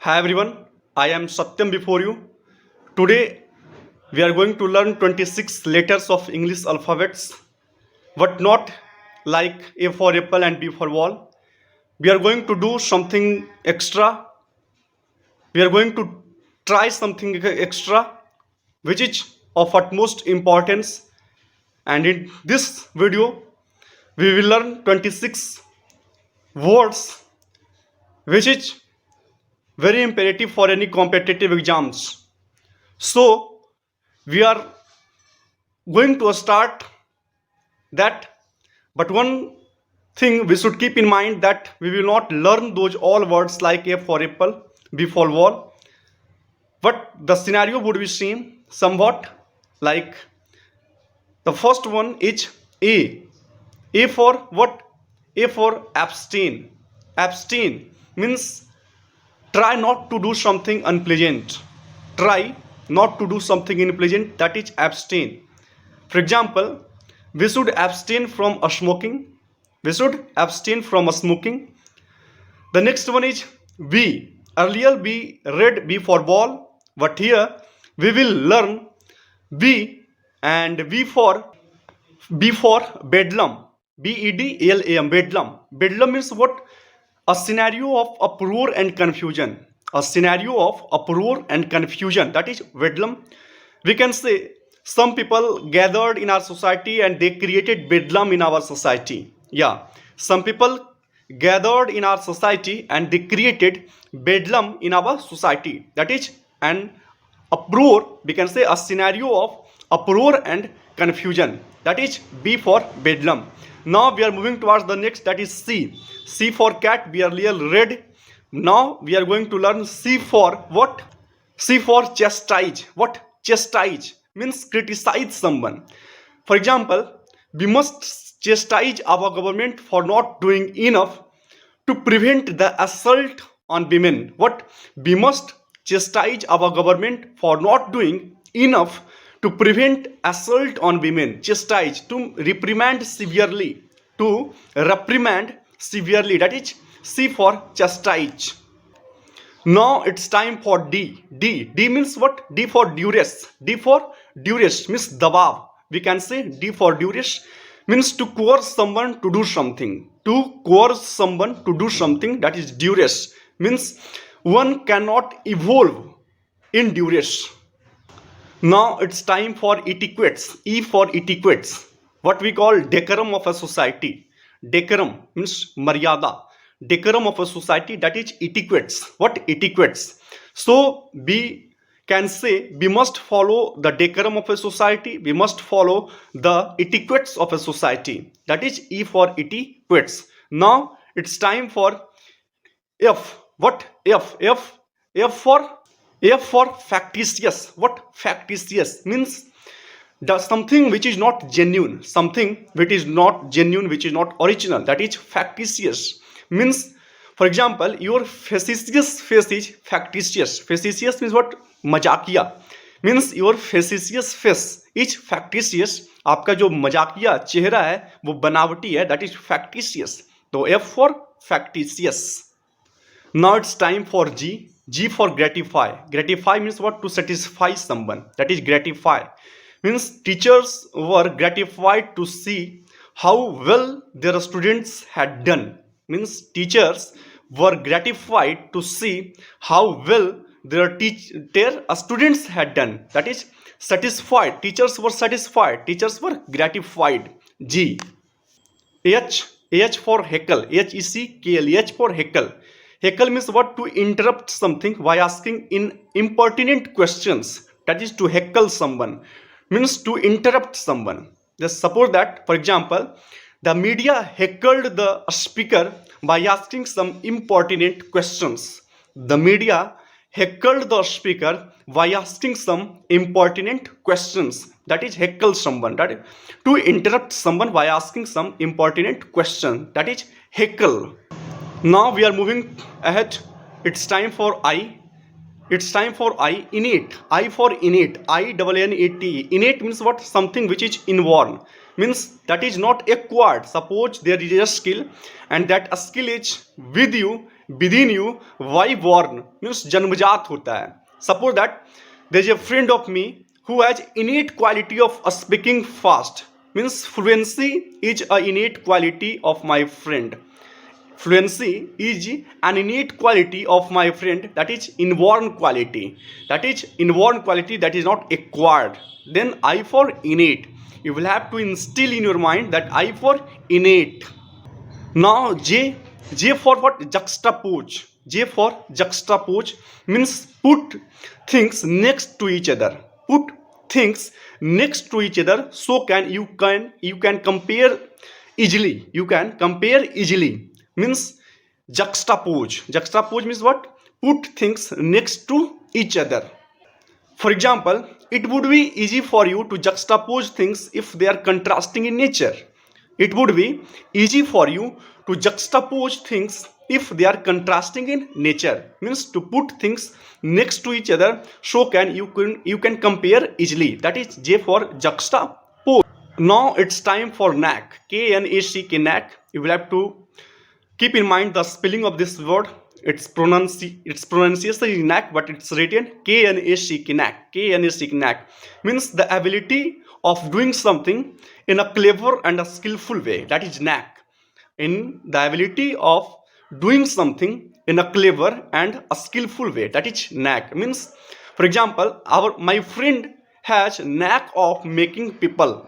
Hi everyone, I am Satyam before you. Today we are going to learn 26 letters of English alphabets, but not like A for apple and B for ball. We are going to do something extra. We are going to try something extra which is of utmost importance. And in this video, we will learn 26 words which is very imperative for any competitive exams. So, we are going to start that, but one thing we should keep in mind that we will not learn those all words like A for apple, B for ball, but the scenario would be same somewhat. Like the first one is A for what? A for abstain. Abstain means try not to do something unpleasant. Try not to do something unpleasant, that is abstain. For example, we should abstain from smoking. We should abstain from smoking. The next one is B. Earlier we read B for ball, but here we will learn B and B for bedlam. Bedlam. Bedlam. Bedlam means what? A scenario of uproar and confusion. A scenario of uproar and confusion. That is bedlam. We can say some people gathered in our society and they created bedlam in our society. Yeah, some people gathered in our society and they created bedlam in our society. That is an uproar. We can say a scenario of uproar and confusion. That is B for bedlam. Now we are moving towards the next, that is C. C for cat. We earlier read. Now we are going to learn C for what? C for chastise. What? Chastise means criticize someone. For example, we must chastise our government for not doing enough to prevent the assault on women. What? We must chastise our government for not doing enough to prevent assault on women. Chastise, to reprimand severely. To reprimand severely. That is C for chastise. Now it's time for D. D means what? D for duress. D for duress means dabav. We can say D for duress means to coerce someone to do something. To coerce someone to do something, that is duress. Means one cannot evolve in duress. Now it's time for etiquettes. E for etiquettes. What we call decorum of a society. Decorum means maryada. Decorum of a society, that is etiquettes. What? Etiquettes. So we can say we must follow the decorum of a society. We must follow the etiquettes of a society. That is E for etiquettes. Now it's time for F. What? F for factitious. What? Factitious means something which is not genuine. Something which is not genuine, which is not original. That is factitious. Means, for example, your facetious face is factitious. Facetious means what? मजाकिया. Means your facetious face is factitious. आपका जो मजाकिया चेहरा है वो बनावटी है. That is factitious. तो F for factitious. Now it's time for G. G for gratify. Gratify means what? To satisfy someone. That is gratify. Means teachers were gratified to see how well their students had done. Means teachers were gratified to see how well their students had done. That is satisfied. Teachers were satisfied. Teachers were gratified. G. H for heckle. HECKLE. H for heckle. Heckle means what? To interrupt something by asking impertinent questions. That is to heckle someone. Means to interrupt someone. Just suppose that, for example, the media heckled the speaker by asking some impertinent questions. The media heckled the speaker by asking some impertinent questions. That is heckle someone. That is to interrupt someone by asking some impertinent question. That is heckle. Now we are moving ahead. It's time for I. It's time for I. Innate. I for innate. INNATE. Innate means what? Something which is inborn. Means that is not acquired. Suppose there is a skill and that a skill is with you within you why born means जन्मजात होता है. Suppose that there is a friend of me who has innate quality of speaking fast means fluency is a innate quality of my friend. Fluency is an innate quality of my friend, that is inborn quality, that is inborn quality, that is not acquired. Then I for innate, you will have to instill in your mind that I for innate. Now J for what? Juxtapose. J for juxtapose means put things next to each other. Put things next to each other so you can compare easily. You can compare easily means juxtapose. Juxtapose means what? Put things next to each other. For example, it would be easy for you to juxtapose things if they are contrasting in nature. It would be easy for you to juxtapose things if they are contrasting in nature. Means to put things next to each other so you can compare easily. That is J for juxtapose. Now it's time for knack. KNACK, knack. You will have to keep in mind the spelling of this word. Its pronunciation is knack, but it's written KNACK, knack. KNACK, knack means the ability of doing something in a clever and a skillful way. That is knack. In the ability of doing something in a clever and a skillful way. That is knack. Means, for example, my friend has knack of making people.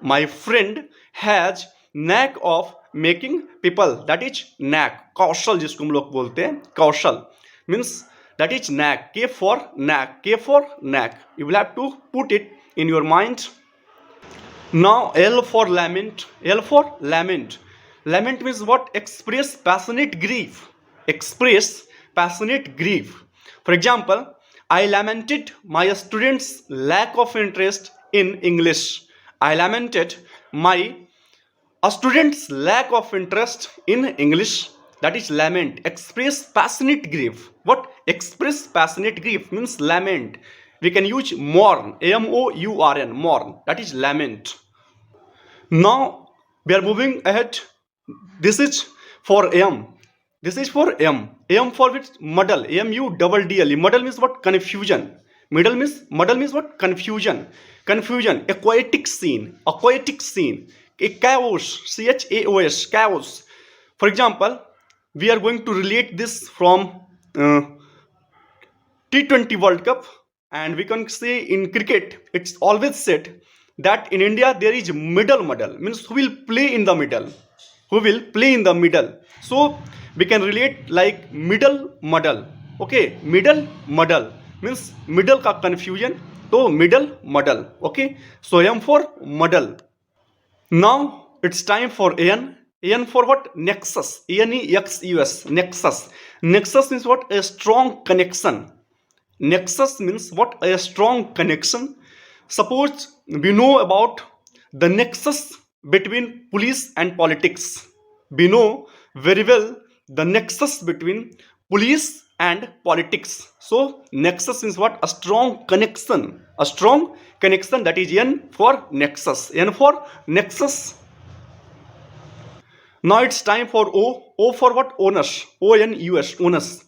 My friend has knack of making people. That is knack. कौशल जिसको हम लोग बोलते हैं, कौशल means that is knack. K for knack. K for knack. You will have to put it in your mind. Now L for lament. L for lament. Lament means what? Express passionate grief. Express passionate grief. For example, I lamented my students' lack of interest in English. I lamented my a student's lack of interest in English. That is lament. Express passionate grief. What? Express passionate grief means lament. We can use mourn. MOURN. Mourn. That is lament. Now we are moving ahead. This is for M. This is for M. M for which? Muddle. MUDDLE. Muddle means what? Confusion. Muddle means what? Confusion. Confusion. Aquatic scene. Aquatic scene. A chaos. CHAOS. Chaos. For example, we are going to relate this from T20 World Cup, and we can say in cricket it's always said that in India there is middle muddle, means who will play in the middle. Who will play in the middle. So we can relate like middle muddle. Okay, middle muddle means middle ka confusion. So middle muddle. Okay, so M for muddle. Now it's time for N. N for what? Nexus. NEXUS. Nexus. Nexus means what? A strong connection. Nexus means what? A strong connection. Suppose we know about the nexus between police and politics. We know very well the nexus between police and politics. So nexus means what? A strong connection. A strong connection. That is N for nexus. N for nexus. Now it's time for O. O for what? Onus. ONUS. Onus.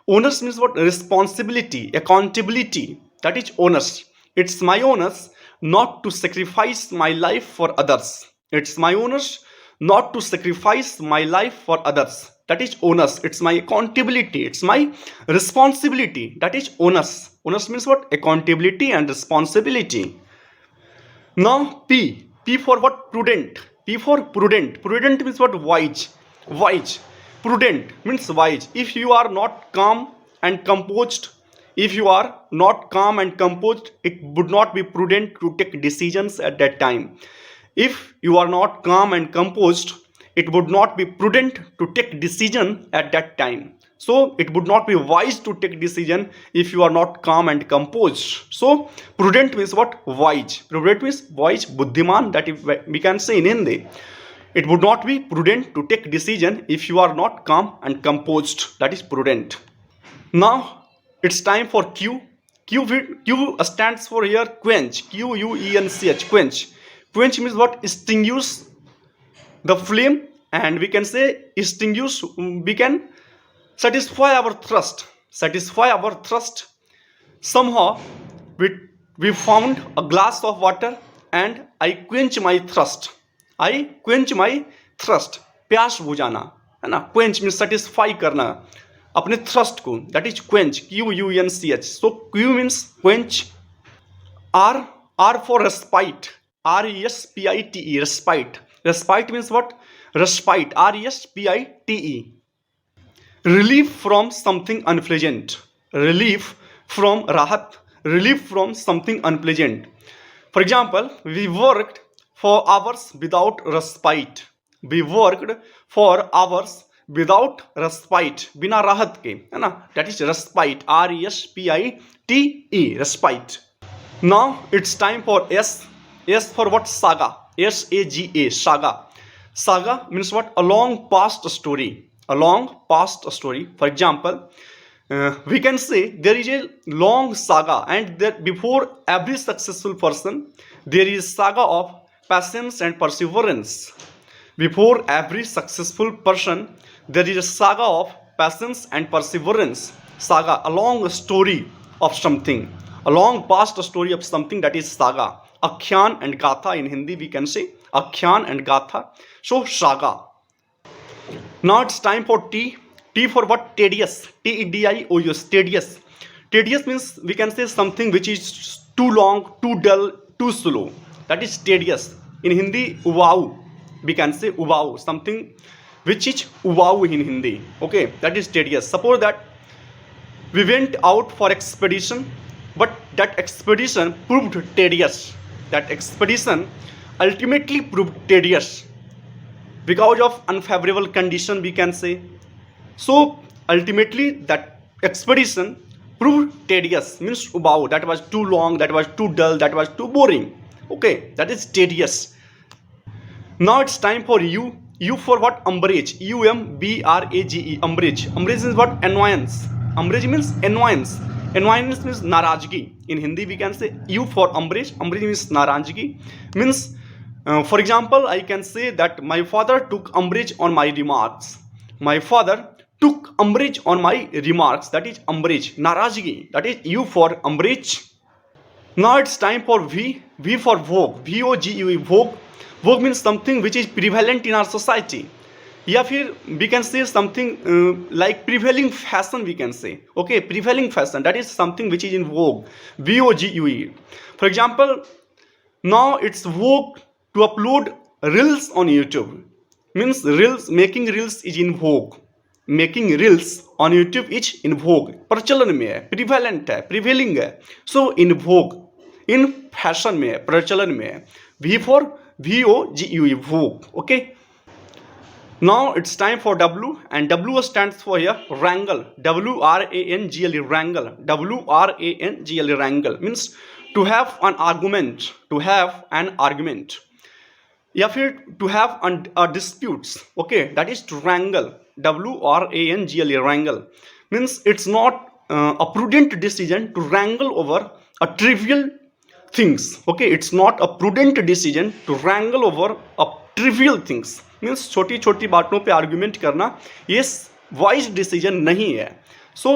Onus means what? Responsibility, accountability. That is onus. It's my onus not to sacrifice my life for others. It's my onus not to sacrifice my life for others. That is onus. It's my accountability. It's my responsibility. That is onus. Onus means what? Accountability and responsibility. Now P. P for what? Prudent. P for prudent. Prudent means what? Wise. Wise. Prudent means wise. If you are not calm and composed, if you are not calm and composed, it would not be prudent to take decisions at that time. If you are not calm and composed, it would not be prudent to take decision at that time. So it would not be wise to take decision if you are not calm and composed. So prudent means what? Wise. Prudent means wise, buddhiman, that we can say in Hindi. It would not be prudent to take decision if you are not calm and composed. That is prudent. Now it's time for Q. Q stands for here quench. QUENCH. Quench. Quench means what? Extinguish the flame, and we can say extinguish. We can satisfy our thirst, satisfy our thirst. Somehow we found a glass of water and I quench my thirst. I quench my thirst. प्यास बुझाना है ना. quench means satisfy करना अपने thrust को, that is quench, QUNCH. So Q means quench. R for respite, RESPITE, respite. Respite means what? Respite, RESPITE. Relief from something unpleasant. Relief from rahat. Relief from something unpleasant. For example, we worked for hours without respite. We worked for hours without respite. बिना राहत के, है ना. That is respite, RESPITE, respite. Now it's time for S. S for what? Saga. SAGA, saga. Saga means what? A long past story. A long past story. For example, we can say there is a long saga, and that before every successful person there is saga of patience and perseverance. Before every successful person there is a saga of patience and perseverance. Saga, a long story of something, a long past story of something, that is saga. Akhyaan and gatha, in Hindi we can say Akhyaan and gatha. So saga. Now it's time for T. T for what? Tedious. TEDIOUS, tedious. Tedious means we can say something which is too long, too dull, too slow. That is tedious. In Hindi, ubau. We can say ubau, something which is ubau in Hindi. Okay, that is tedious. Suppose that we went out for expedition, but that expedition proved tedious. That expedition ultimately proved tedious because of unfavorable condition, we can say. So ultimately that expedition proved tedious, means ubau. That was too long, that was too dull, that was too boring. Okay, that is tedious. Now it's time for U. U for what? Umbrage. UMBRAGE. Umbrage. Umbrage is what? Annoyance. Umbrage means annoyance. Annoyance means narazgi. In Hindi we can say U for umbrage. Umbrage means narazgi. Means, for example, I can say that my father took umbrage on my remarks. My father took umbrage on my remarks. That is umbrage. Narazgi. That is U for umbrage. Now it's time for V. V for vogue. VOGUE. Vogue. Vogue means something which is prevalent in our society. या फिर we can say something like prevailing fashion, we can say. Okay, prevailing fashion, that is something which is in vogue. VOGUE. For example, now it's vogue to upload reels on YouTube. Means reels, making reels is in vogue. Making reels on YouTube is in vogue. प्रचलन में है, prevalent है, prevailing है. So in vogue, in fashion में है, प्रचलन में है. V for VOGUE, vogue. Okay. Now it's time for W, and W stands for here wrangle. WRANGLE, wrangle. WRANGLE, wrangle means to have an argument. To have an argument. या फिर to have disputes. Okay, that is to wrangle. WRANGLE, wrangle means it's not a prudent decision to wrangle over a trivial things. Okay, it's not a prudent decision to wrangle over a trivial things. Means छोटी छोटी बातों पे argument करना ये wise decision नहीं है. सो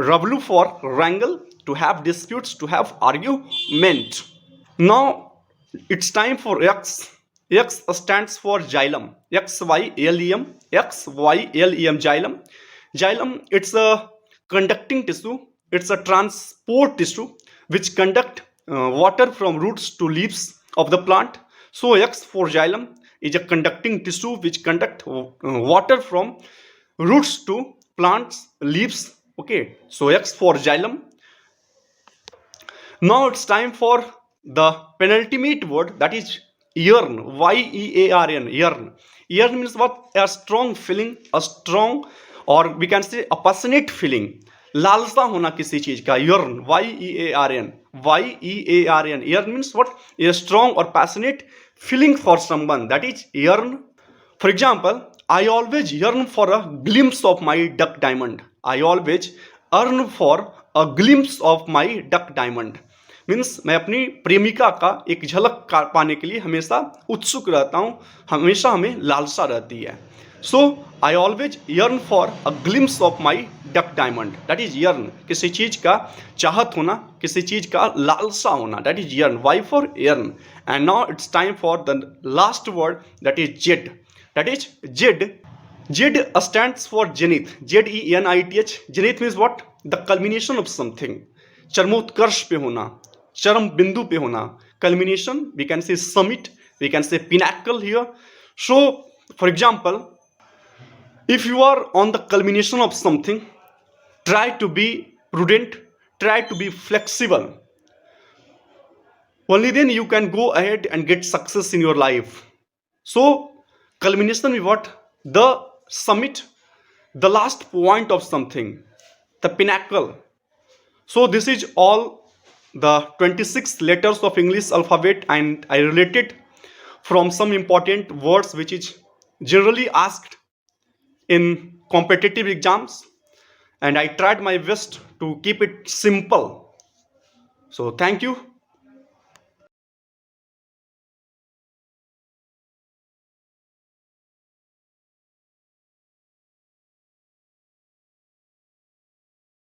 W for wrangle, to have disputes, to have argument. Now it's time for X. X stands for xylem. XYLEM. Xylem. Xylem, it's a conducting tissue. It's a transport tissue which conduct water from roots to leaves of the plant. So X for xylem is a conducting tissue which conduct water from roots to plants, leaves. Okay, so X for xylem. Now it's time for the penultimate word, that is yearn. YEARN, yearn. Yearn means what? A strong feeling, a strong, or we can say a passionate feeling. लालसा होना किसी चीज का. yearn, YEARN. Yearn means what? A strong or passionate feeling for someone, that is yearn. For example, I always yearn for a glimpse of my duck diamond. I always yearn for a glimpse of my duck diamond. Means मैं अपनी प्रेमिका का एक झलक पाने के लिए हमेशा उत्सुक रहता हूँ, हमेशा हमें लालसा रहती है. So I always yearn for a glimpse of my duck diamond. That is yearn. किसी चीज का चाहत होना, किसी चीज का लालसा होना. That is yearn. Why for yearn? And now it's time for the last word. That is jed. That is jed. Jed stands for zenith. Zenith. Zenith means what? The culmination of something. चरमोत्कर्ष पे होना, चरम बिंदु पे होना. Culmination, we can say summit, we can say pinnacle here. So for example, if you are on the culmination of something, try to be prudent, try to be flexible. Only then you can go ahead and get success in your life. So culmination is what? The summit, the last point of something, the pinnacle. So this is all the 26 letters of English alphabet, and I related from some important words which is generally asked in competitive exams, and I tried my best to keep it simple. So thank you.